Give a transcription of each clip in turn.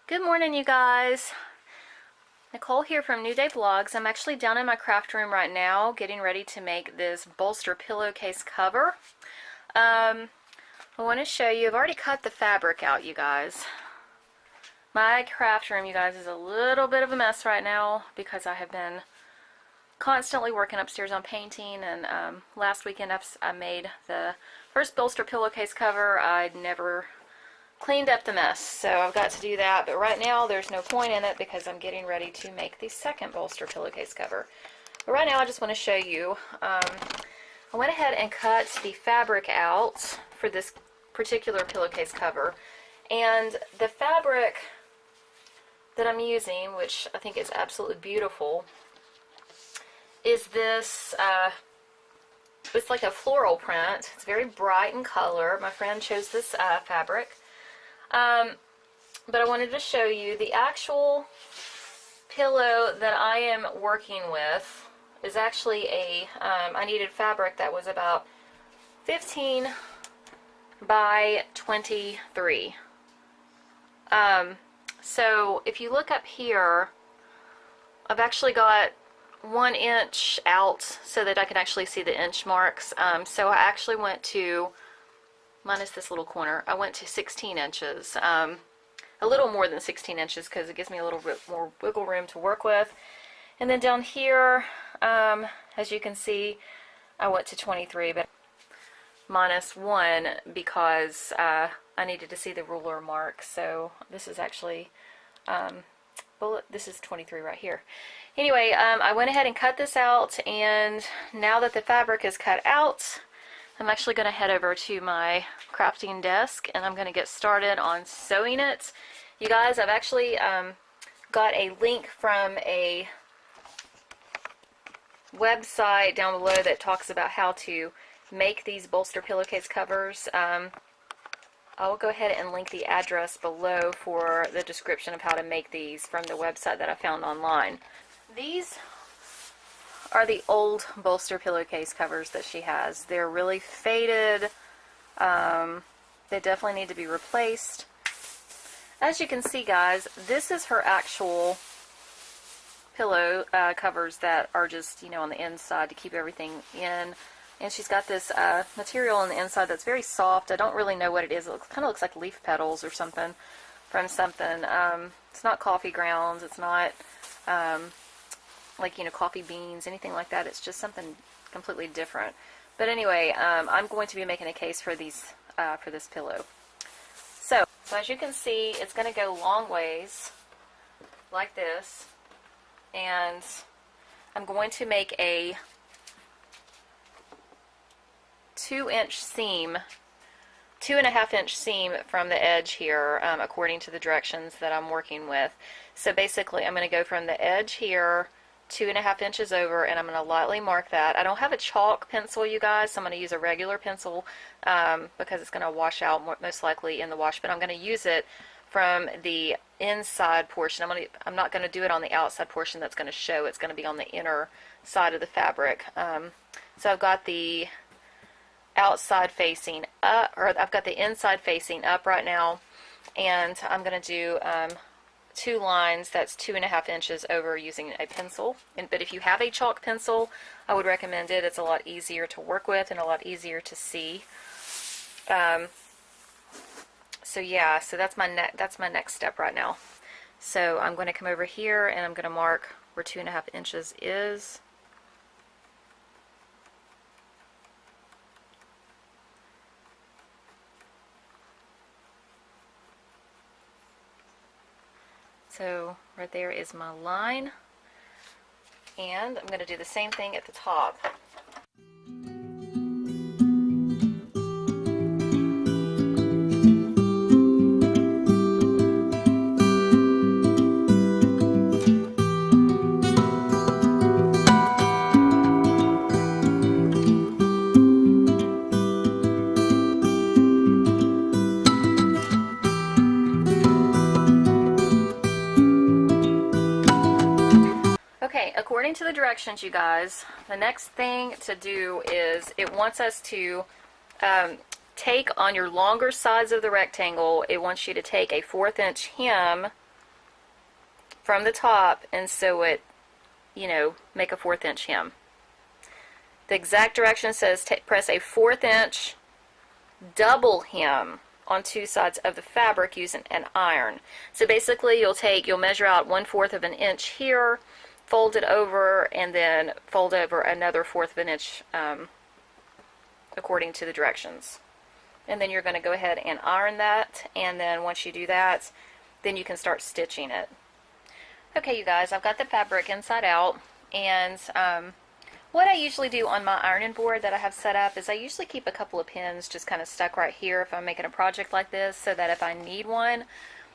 Good morning, you guys. Nicole here from New Day Vlogs. I'm actually down in my craft room right now getting ready to make this bolster pillowcase cover. I want to show you, I've already cut the fabric out, you guys. My craft room, you guys, is a little bit of a mess right now because I have been constantly working upstairs on painting, and last weekend I made the first bolster pillowcase cover. I'd never cleaned up the mess, so I've got to do that, but right now there's no point in it because I'm getting ready to make the second bolster pillowcase cover. But right now I just want to show you, I went ahead and cut the fabric out for this particular pillowcase cover, and the fabric that I'm using, which I think is absolutely beautiful, is this, it's like a floral print. It's very bright in color. My friend chose this fabric. But I wanted to show you the actual pillow that I am working with is actually I needed fabric that was about 15 by 23. So if you look up here, I've actually got 1 inch out so that I can actually see the inch marks. So I actually went to, minus this little corner, I went to 16 inches. A little more than 16 inches because it gives me a little bit more wiggle room to work with. And then down here, as you can see, I went to 23, but minus 1 because I needed to see the ruler mark. So this is actually, this is 23 right here. Anyway, I went ahead and cut this out, and now that the fabric is cut out, I'm actually going to head over to my crafting desk and I'm going to get started on sewing it. You guys, I've actually got a link from a website down below that talks about how to make these bolster pillowcase covers. I'll go ahead and link the address below for the description of how to make these from the website that I found online. These are the old bolster pillowcase covers that she has. They're really faded. They definitely need to be replaced. As you can see, guys, this is her actual pillow covers that are just, you know, on the inside to keep everything in. And she's got this material on the inside that's very soft. I don't really know what it is. It kind of looks like leaf petals or something from something. It's not coffee grounds. It's not like, you know, coffee beans, anything like that. It's just something completely different. But anyway, I'm going to be making a case for these for this pillow. So as you can see, it's going to go long ways like this, and I'm going to make a 2-inch seam, 2.5-inch seam from the edge here, according to the directions that I'm working with. So basically, I'm going to go from the edge here 2.5 inches over, and I'm going to lightly mark that. I don't have a chalk pencil, you guys, so I'm going to use a regular pencil because it's going to wash out most likely in the wash, but I'm going to use it from the inside portion. I'm not going to do it on the outside portion that's going to show. It's going to be on the inner side of the fabric. So I've got the outside facing up, or I've got the inside facing up right now, and I'm going to do 2 lines that's 2.5 inches over using a pencil. But if you have a chalk pencil, I would recommend it. It's a lot easier to work with and a lot easier to see. So yeah, so that's my next step right now. So I'm going to come over here and I'm going to mark where 2.5 inches is. So right there is my line, and I'm going to do the same thing at the top. According to the directions, you guys, the next thing to do is it wants us to take on your longer sides of the rectangle, it wants you to take a 1/4 inch hem from the top and sew it, you know, make a 1/4 inch hem. The exact direction says press a 1/4 inch double hem on 2 sides of the fabric using an iron. So basically you'll measure out 1/4 of an inch here, fold it over, and then fold over another 1/4 of an inch according to the directions. And then you're going to go ahead and iron that, and then once you do that, then you can start stitching it. Okay, you guys, I've got the fabric inside out, and what I usually do on my ironing board that I have set up is I usually keep a couple of pins just kind of stuck right here if I'm making a project like this, so that if I need one,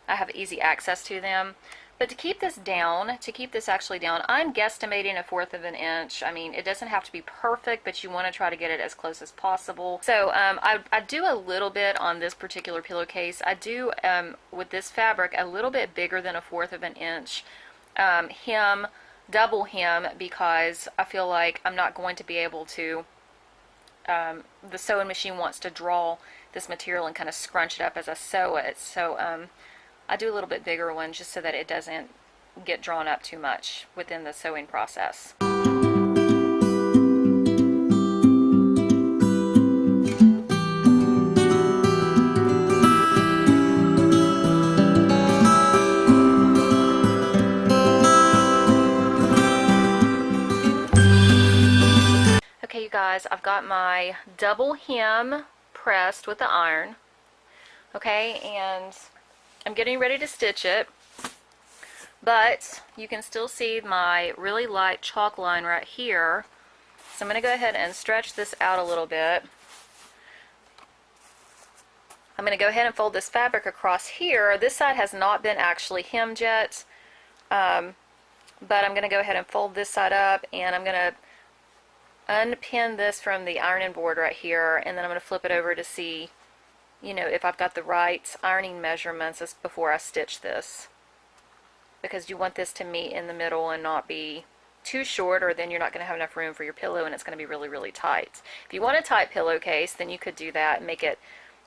I have easy access to them. But to keep this down, to keep this actually down, I'm guesstimating a 1/4 of an inch. I mean, it doesn't have to be perfect, but you want to try to get it as close as possible. So I do a little bit on this particular pillowcase. I do, with this fabric, a little bit bigger than a 1/4 of an inch hem, double hem, because I feel like I'm not going to be able to, the sewing machine wants to draw this material and kind of scrunch it up as I sew it. So I do a little bit bigger one just so that it doesn't get drawn up too much within the sewing process. Okay, you guys, I've got my double hem pressed with the iron. Okay, and I'm getting ready to stitch it, but you can still see my really light chalk line right here. So I'm going to go ahead and stretch this out a little bit. I'm going to go ahead and fold this fabric across here. This side has not been actually hemmed yet, but I'm going to go ahead and fold this side up, and I'm going to unpin this from the ironing board right here, and then I'm going to flip it over to see, you know, if I've got the right ironing measurements before I stitch this, because you want this to meet in the middle and not be too short, or then you're not going to have enough room for your pillow and it's going to be really, really tight. If you want a tight pillowcase, then you could do that and make it,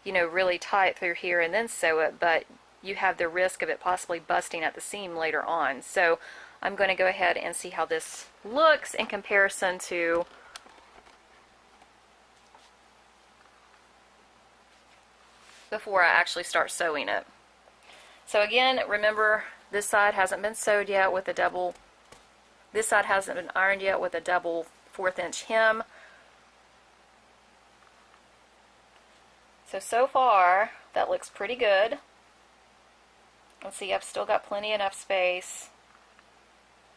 you know, really tight through here and then sew it, but you have the risk of it possibly busting at the seam later on. So I'm going to go ahead and see how this looks in comparison to before I actually start sewing it. So again, remember, this side hasn't been sewed yet with a double, this side hasn't been ironed yet with a double 1/4 inch hem. So far, that looks pretty good. Let's see, I've still got plenty enough space.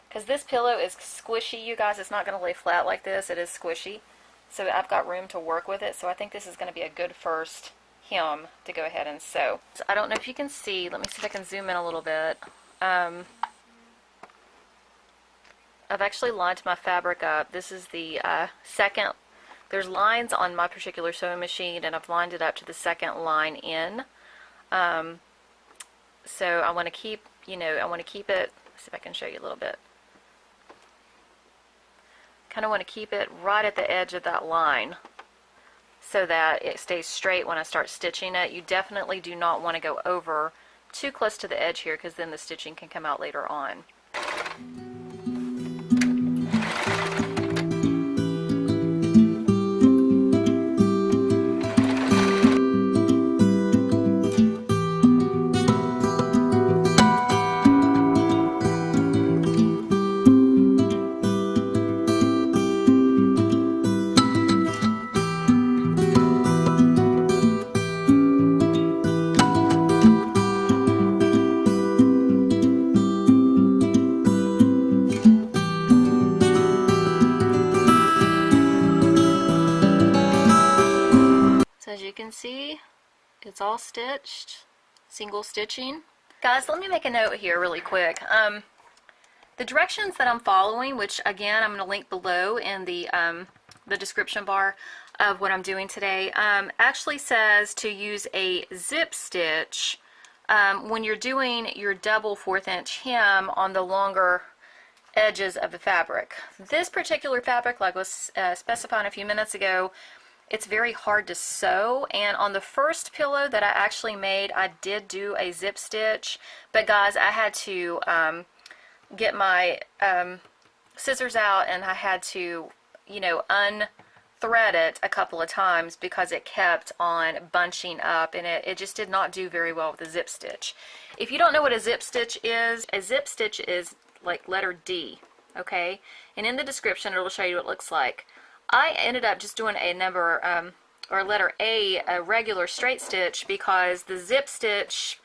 Because this pillow is squishy, you guys, it's not going to lay flat like this, it is squishy. So I've got room to work with it, so I think this is going to be a good first hem to go ahead and sew. So I don't know if you can see, let me see if I can zoom in a little bit. I've actually lined my fabric up. This is the second, there's lines on my particular sewing machine, and I've lined it up to the second line in. So I want to keep, you know, I want to keep it, let's see if I can show you a little bit. Kind of want to keep it right at the edge of that line, so that it stays straight when I start stitching it. You definitely do not want to go over too close to the edge here, because then the stitching can come out later on. As you can see, it's all stitched, single stitching. Guys, let me make a note here really quick. The directions that I'm following, which again I'm going to link below in the description bar of what I'm doing today, actually says to use a zip stitch when you're doing your double 1/4 inch hem on the longer edges of the fabric. This particular fabric, like was specified a few minutes ago, it's very hard to sew, and on the first pillow that I actually made, I did do a zip stitch, but guys, I had to get my scissors out, and I had to, you know, unthread it a couple of times because it kept on bunching up, and it just did not do very well with the zip stitch. If you don't know what a zip stitch is like letter D, okay? And in the description, it'll show you what it looks like. I ended up just doing a number, or letter A, a regular straight stitch, because the zip stitch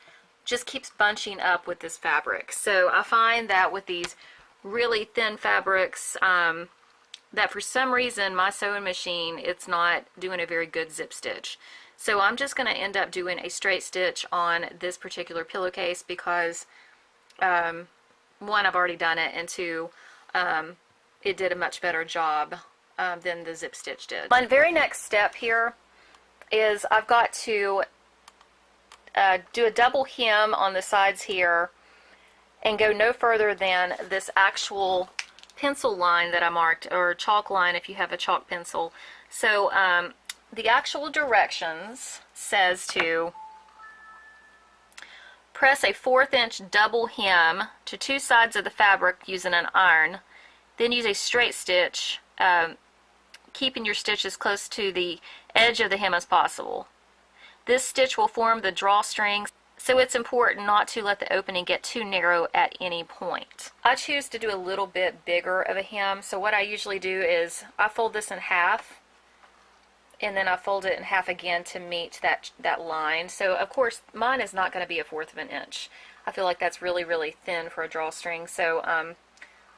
just keeps bunching up with this fabric. So I find that with these really thin fabrics, that for some reason my sewing machine, it's not doing a very good zip stitch. So I'm just going to end up doing a straight stitch on this particular pillowcase because one, I've already done it, and two, it did a much better job than the zip stitch did. My very next step here is I've got to do a double hem on the sides here and go no further than this actual pencil line that I marked, or chalk line if you have a chalk pencil. So the actual directions says to press a 1/4 inch double hem to two sides of the fabric using an iron, then use a straight stitch, keeping your stitch as close to the edge of the hem as possible. This stitch will form the drawstring, so it's important not to let the opening get too narrow at any point. I choose to do a little bit bigger of a hem, so what I usually do is I fold this in half, and then I fold it in half again to meet that line. So of course mine is not going to be a 1/4 of an inch. I feel like that's really, really thin for a drawstring. So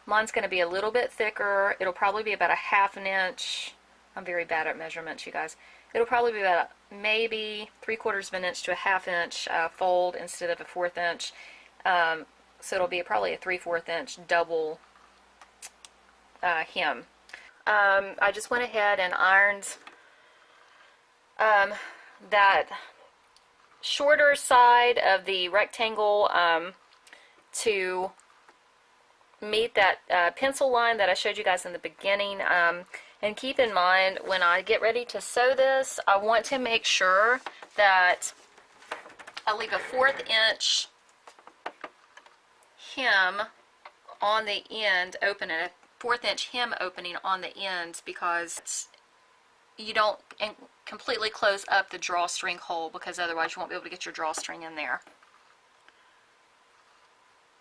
mine's going to be a little bit thicker. It'll probably be about a 1/2 inch. I'm very bad at measurements, you guys. It'll probably be about maybe 3/4 of an inch to a 1/2 inch fold instead of a 1/4 inch. So it'll be probably a 3/4 inch double hem. I just went ahead and ironed that shorter side of the rectangle to meet that pencil line that I showed you guys in the beginning. And keep in mind, when I get ready to sew this, I want to make sure that I leave a 1/4 inch hem on the end open, and a 1/4 inch hem opening on the end, because you don't completely close up the drawstring hole, because otherwise you won't be able to get your drawstring in there.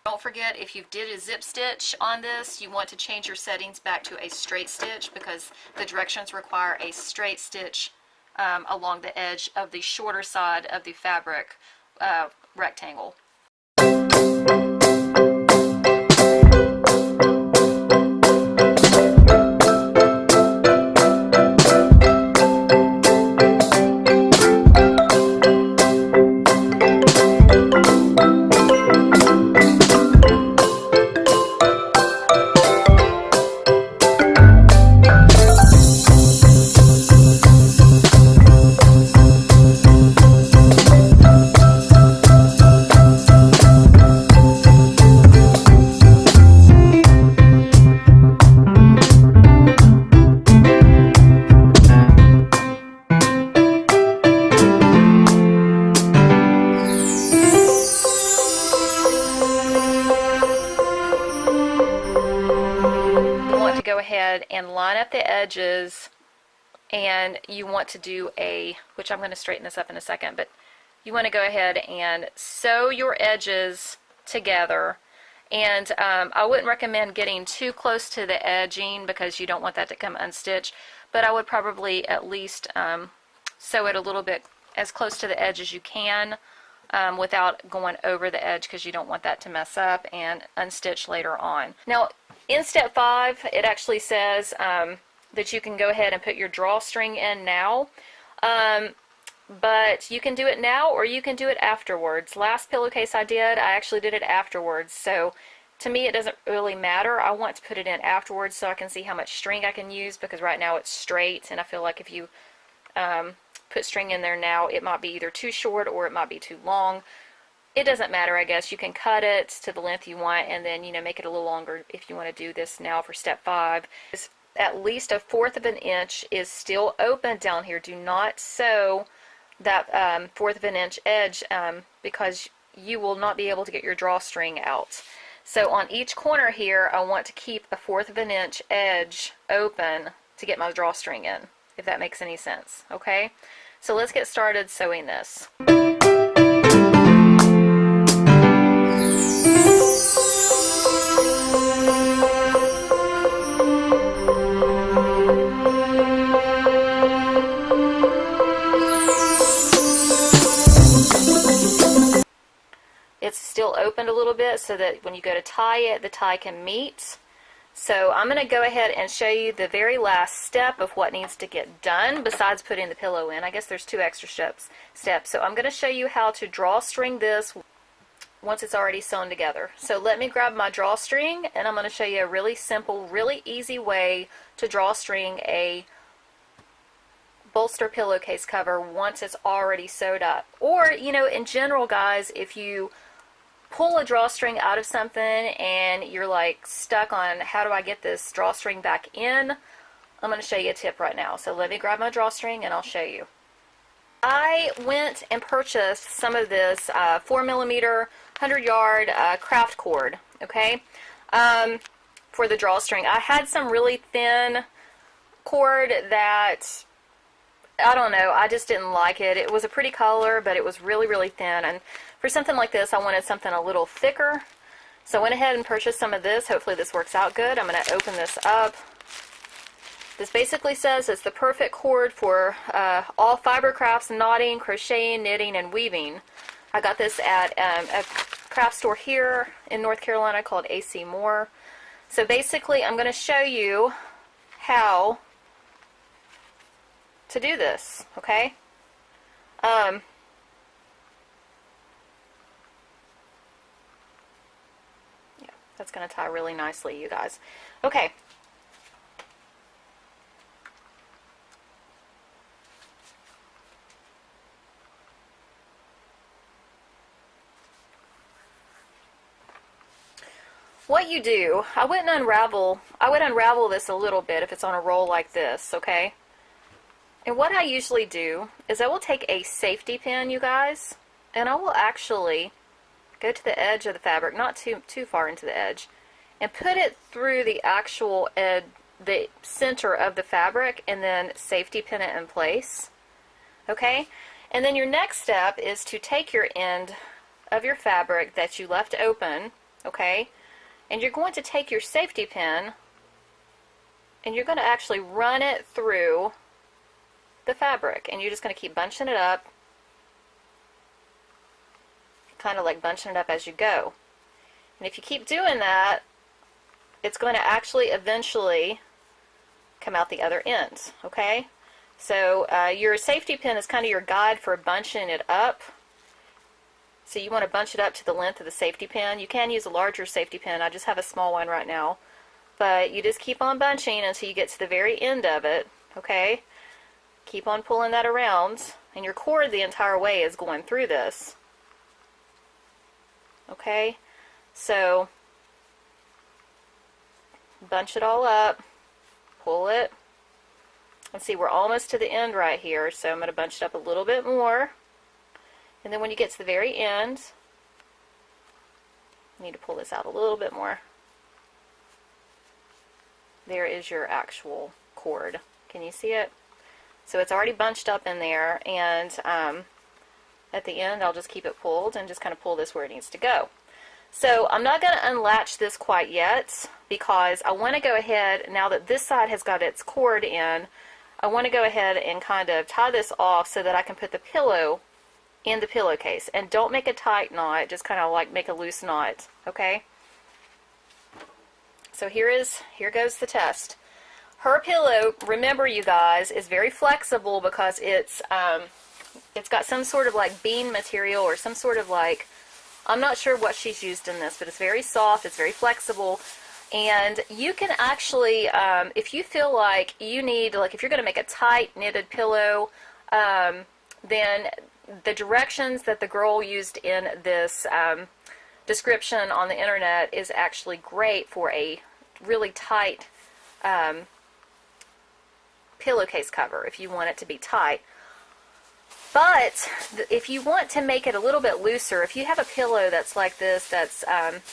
Don't forget, if you did a zip stitch on this, you want to change your settings back to a straight stitch, because the directions require a straight stitch along the edge of the shorter side of the fabric rectangle. Go ahead and line up the edges, and you want to do which I'm going to straighten this up in a second, but you want to go ahead and sew your edges together. And I wouldn't recommend getting too close to the edging, because you don't want that to come unstitched, but I would probably at least sew it a little bit as close to the edge as you can, without going over the edge, because you don't want that to mess up and unstitch later on. Now, in step 5, it actually says that you can go ahead and put your drawstring in now, but you can do it now or you can do it afterwards. Last pillowcase I actually did it afterwards, so to me it doesn't really matter. I want to put it in afterwards so I can see how much string I can use, because right now it's straight, and I feel like if you put string in there now, it might be either too short or it might be too long. It doesn't matter, I guess. You can cut it to the length you want, and then, make it a little longer if you want to do this now for step 5. At least a 1/4 of an inch is still open down here. Do not sew that 1/4 of an inch edge, because you will not be able to get your drawstring out. So on each corner here, I want to keep a 1/4 of an inch edge open to get my drawstring in, if that makes any sense, okay? So let's get started sewing this. It's still opened a little bit so that when you go to tie it, the tie can meet. So I'm going to go ahead and show you the very last step of what needs to get done besides putting the pillow in. I guess there's 2 extra steps. So I'm going to show you how to drawstring this once it's already sewn together. So let me grab my drawstring, and I'm going to show you a really simple, really easy way to drawstring a bolster pillowcase cover once it's already sewed up. Or, you know, in general, guys, if you pull a drawstring out of something and you're like stuck on how do I get this drawstring back in, I'm going to show you a tip right now. So let me grab my drawstring and I'll show you. I went and purchased some of this 4mm 100-yard craft cord, okay, for the drawstring. I had some really thin cord that, I don't know, I just didn't like it. It was a pretty color, but it was really, really thin. And for something like this, I wanted something a little thicker. So I went ahead and purchased some of this. Hopefully this works out good. I'm going to open this up. This basically says it's the perfect cord for all fiber crafts, knotting, crocheting, knitting, and weaving. I got this at a craft store here in North Carolina called AC Moore. So basically I'm going to show you how to do this, okay? Yeah, that's going to tie really nicely, you guys. Okay. What you do, I would unravel this a little bit if it's on a roll like this, okay? And what I usually do is I will take a safety pin, you guys, and I will actually go to the edge of the fabric, not too far into the edge, and put it through the actual the center of the fabric, and then safety pin it in place, okay? And then your next step is to take your end of your fabric that you left open, okay? And you're going to take your safety pin and you're going to actually run it through the fabric, and you're just going to keep bunching it up, kind of like bunching it up as you go. And if you keep doing that, it's going to actually eventually come out the other end, okay? So your safety pin is kind of your guide for bunching it up. So you want to bunch it up to the length of the safety pin. You can use a larger safety pin. I just have a small one right now. But you just keep on bunching until you get to the very end of it, okay? Keep on pulling that around, and your cord the entire way is going through this. Okay? So bunch it all up, pull it. And see, we're almost to the end right here, so I'm going to bunch it up a little bit more. And then when you get to the very end, you need to pull this out a little bit more. There is your actual cord. Can you see it? So it's already bunched up in there, and at the end I'll just keep it pulled and just kind of pull this where it needs to go. So I'm not going to unlatch this quite yet because I want to go ahead, now that this side has got its cord in, I want to go ahead and kind of tie this off so that I can put the pillow in the pillowcase. And don't make a tight knot, just kind of like make a loose knot, okay? So here goes the test. Her pillow, remember you guys, is very flexible because it's got some sort of like bean material or some sort of like, I'm not sure what she's used in this, but it's very soft, it's very flexible, and you can actually, if you feel like you need, like if you're going to make a tight knitted pillow, then the directions that the girl used in this description on the internet is actually great for a really tight pillowcase cover if you want it to be tight. But if you want to make it a little bit looser, if you have a pillow that's like this, that's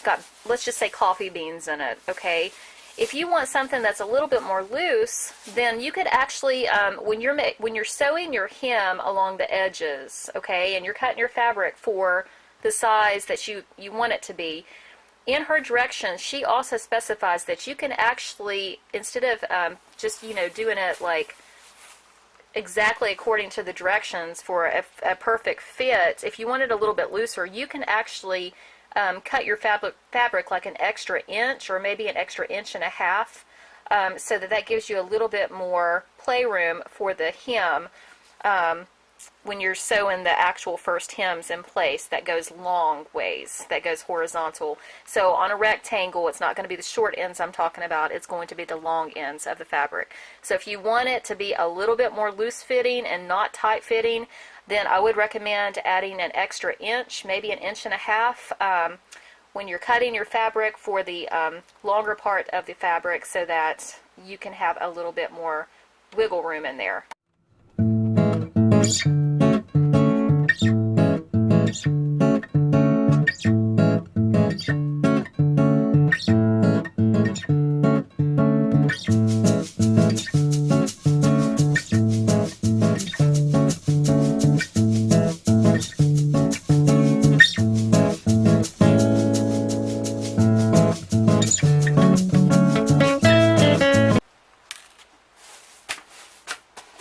got, let's just say, coffee beans in it, okay? If you want something that's a little bit more loose, then you could actually, when you're sewing your hem along the edges, okay, and you're cutting your fabric for the size that you want it to be, in her directions, she also specifies that you can actually, instead of just, doing it like exactly according to the directions for a perfect fit, if you want it a little bit looser, you can actually cut your fabric like an extra inch or maybe an extra inch and a half, so that gives you a little bit more playroom for the hem when you're sewing the actual first hems in place. That goes long ways, that goes horizontal. So on a rectangle, it's not going to be the short ends I'm talking about, it's going to be the long ends of the fabric. So if you want it to be a little bit more loose fitting and not tight fitting, then I would recommend adding an extra inch, maybe an inch and a half, when you're cutting your fabric for the longer part of the fabric, so that you can have a little bit more wiggle room in there.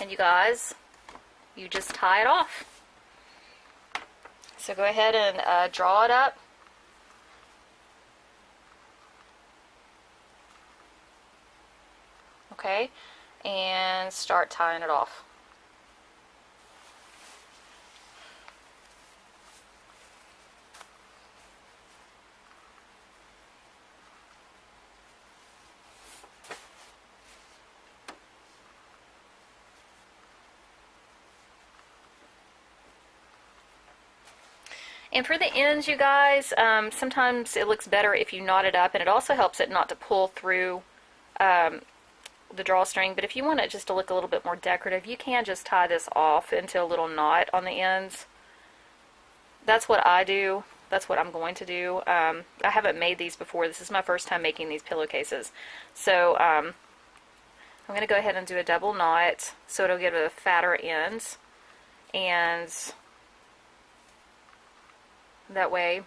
And you guys, you just tie it off. So go ahead and draw it up. Okay, and start tying it off. And for the ends, you guys, sometimes it looks better if you knot it up, and it also helps it not to pull through the drawstring. But if you want it just to look a little bit more decorative, you can just tie this off into a little knot on the ends. That's what I do. That's what I'm going to do. I haven't made these before. This is my first time making these pillowcases. So I'm going to go ahead and do a double knot so it'll give it a fatter ends. And that way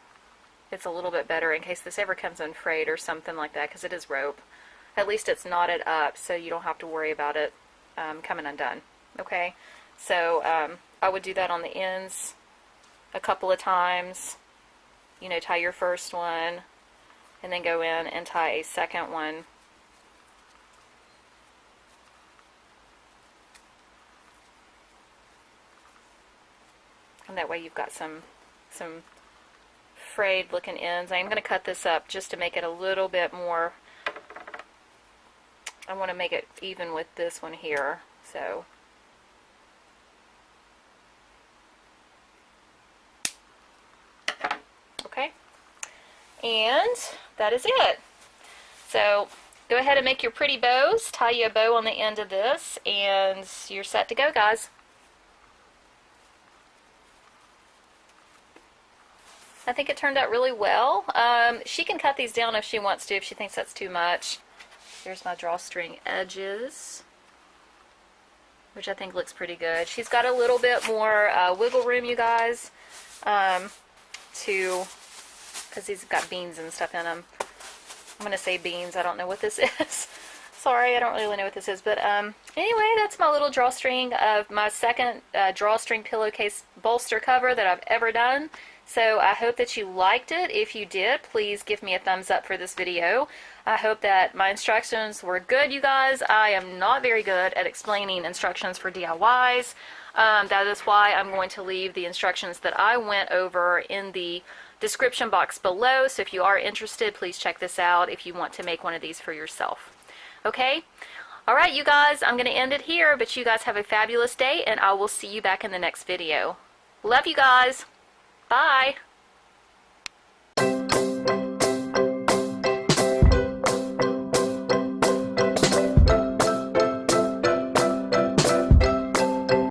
it's a little bit better in case this ever comes unfrayed or something like that, because it is rope. At least it's knotted up so you don't have to worry about it coming undone. Okay, so I would do that on the ends a couple of times. Tie your first one and then go in and tie a second one. And that way you've got some frayed looking ends. I am going to cut this up just to make it a little bit more, I want to make it even with this one here. So okay, and that is it. So go ahead and make your pretty bows, tie you a bow on the end of this, and you're set to go, guys. I think it turned out really well. She can cut these down if she wants to, if she thinks that's too much. Here's my drawstring edges, which I think looks pretty good. She's got a little bit more wiggle room, you guys, because these have got beans and stuff in them. I'm going to say beans. I don't know what this is. Sorry, I don't really know what this is. But anyway, that's my little drawstring of my second drawstring pillowcase bolster cover that I've ever done. So I hope that you liked it. If you did, please give me a thumbs up for this video. I hope that my instructions were good, you guys. I am not very good at explaining instructions for DIYs. That is why I'm going to leave the instructions that I went over in the description box below. So if you are interested, please check this out if you want to make one of these for yourself. Okay? Alright, you guys, I'm going to end it here, but you guys have a fabulous day, and I will see you back in the next video. Love you guys! Bye!